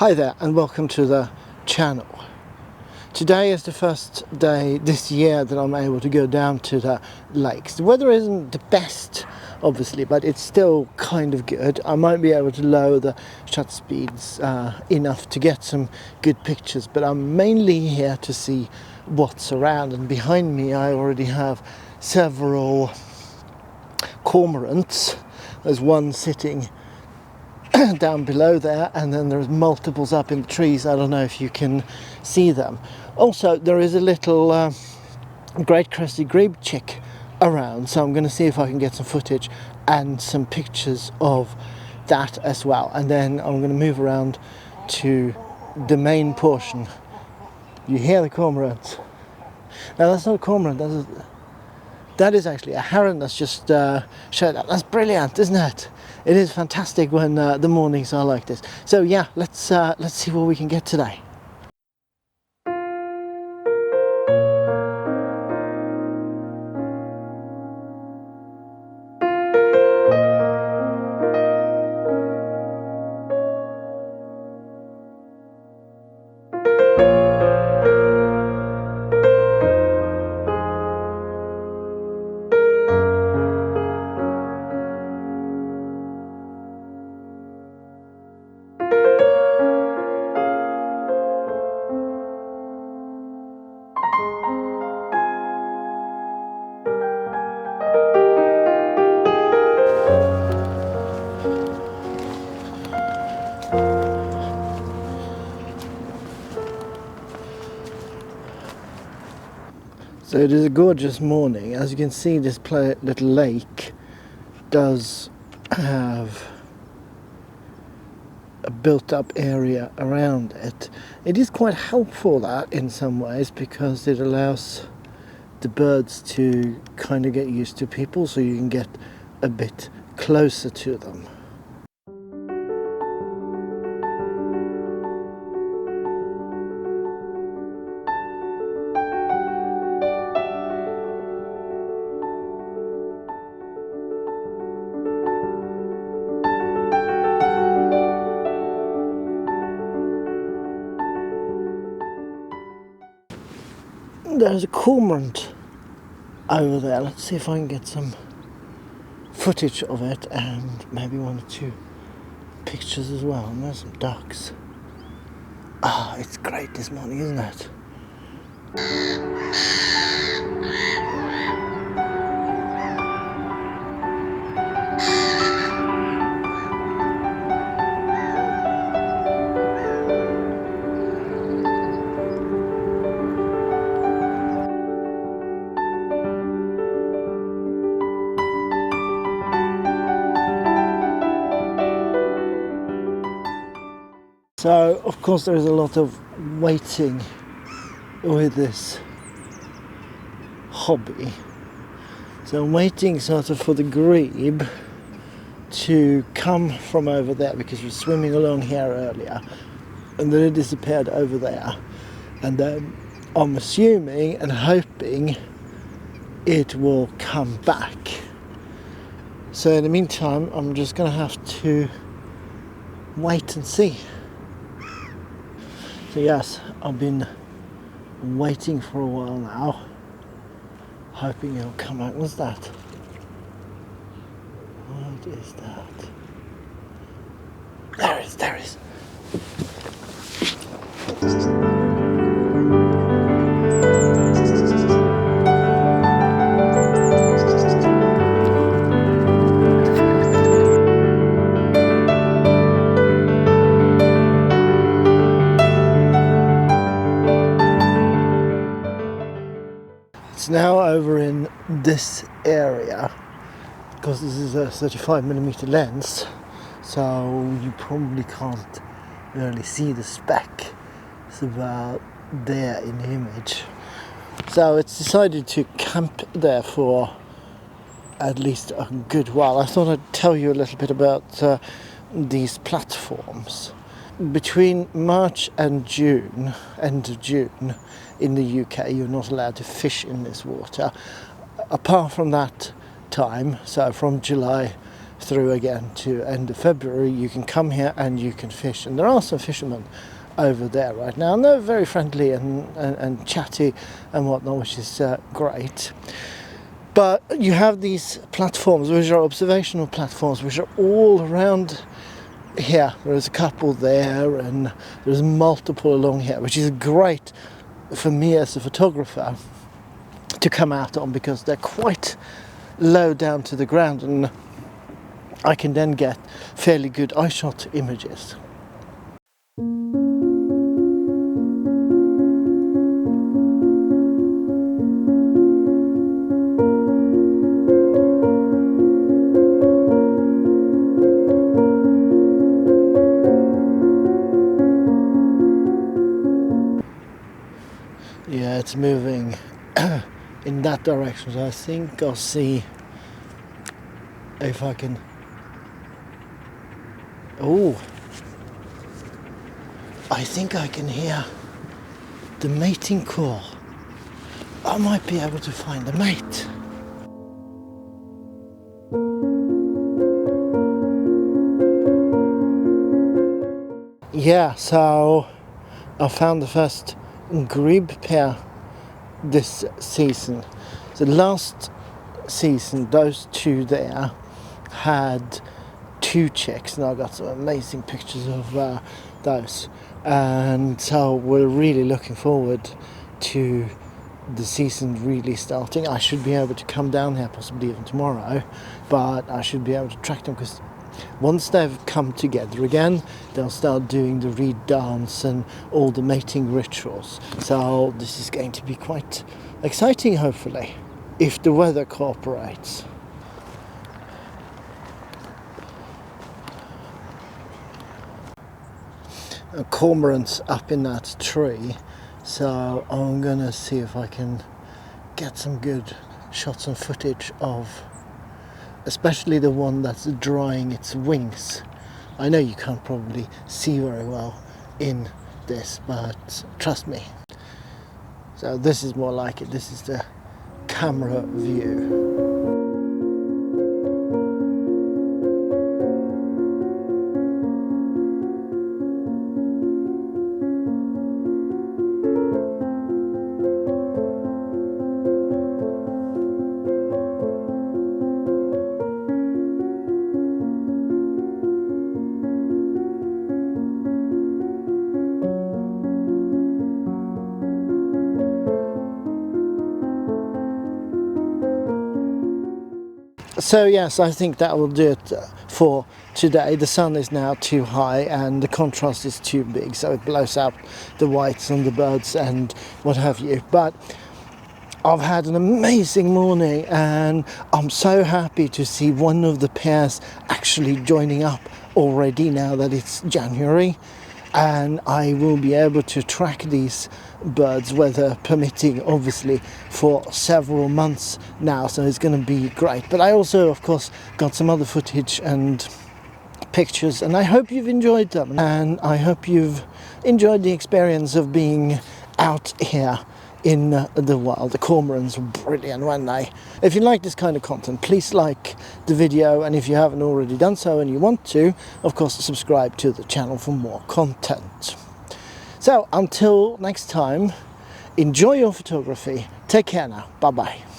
Hi there and welcome to the channel. Today is the first day this year that I'm able to go down to the lakes. The weather isn't the best obviously, but it's still kind of good. I might be able to lower the shutter speeds enough to get some good pictures, but I'm mainly here to see what's around, and behind me I already have several cormorants. There's one sitting down below there, and then there's multiples up in the trees. I don't know if you can see them. Also, there is a little great crested grebe chick around, so I'm going to see if I can get some footage and some pictures of that as well. And then I'm going to move around to the main portion. You hear the cormorants. Now that's not a cormorant, that is actually a heron that's just showed up. That's brilliant, isn't it? It is fantastic when the mornings are like this. So yeah, let's see what we can get today. So it is a gorgeous morning. As you can see, this little lake does have a built-up area around it. It is quite helpful, that, in some ways, because it allows the birds to kind of get used to people, so you can get a bit closer to them. There's a cormorant over there. Let's see if I can get some footage of it and maybe one or two pictures as well. And there's some ducks. Ah, it's great this morning, isn't it? So, of course, there is a lot of waiting with this hobby. So I'm waiting sort of for the grebe to come from over there, because we're swimming along here earlier and then it disappeared over there. And then I'm assuming and hoping it will come back. So in the meantime, I'm just going to have to wait and see. So yes, I've been waiting for a while now, hoping it'll come out. What's that? What is that? There it is, there it is. It's now over in this area, because this is a 35mm lens, so you probably can't really see the speck. It's about there in the image. So it's decided to camp there for at least a good while. I thought I'd tell you a little bit about these platforms. Between March and June, end of June, in the UK, you're not allowed to fish in this water. Apart from that time, so from July through again to end of February, you can come here and you can fish. And there are some fishermen over there right now, and they're very friendly and chatty and whatnot, which is great. But you have these platforms, which are observational platforms, which are all around here. There's a couple there, and there's multiple along here, which is great for me as a photographer to come out on, because they're quite low down to the ground, and I can then get fairly good eye shot images. Yeah, it's moving in that direction, so I think I'll see if I can. Oh, I think I can hear the mating call. I might be able to find the mate. Yeah, so I found the first grebe pair this season. So last season, those two there had 2 chicks, and I got some amazing pictures of those. And so we're really looking forward to the season really starting. I should be able to come down here possibly even tomorrow, but I should be able to track them, because once they've come together again, they'll start doing the reed dance and all the mating rituals. So this is going to be quite exciting, hopefully, if the weather cooperates. A cormorant's up in that tree, so I'm gonna see if I can get some good shots and footage of especially the one that's drying its wings. I know you can't probably see very well in this, but trust me. So this is more like it. This is the camera view. So yes, I think that will do it for today. The sun is now too high and the contrast is too big, so it blows out the whites on the birds and what have you. But I've had an amazing morning, and I'm so happy to see one of the pairs actually joining up already now that it's January. And I will be able to track these birds, weather permitting, obviously, for several months now, so it's going to be great. But I also, of course, got some other footage and pictures, and I hope you've enjoyed them, and I hope you've enjoyed the experience of being out here in the wild. The cormorants were brilliant, weren't they? If you like this kind of content, please like the video, and if you haven't already done so and you want to, of course, subscribe to the channel for more content. So until next time, enjoy your photography. Take care now. Bye bye.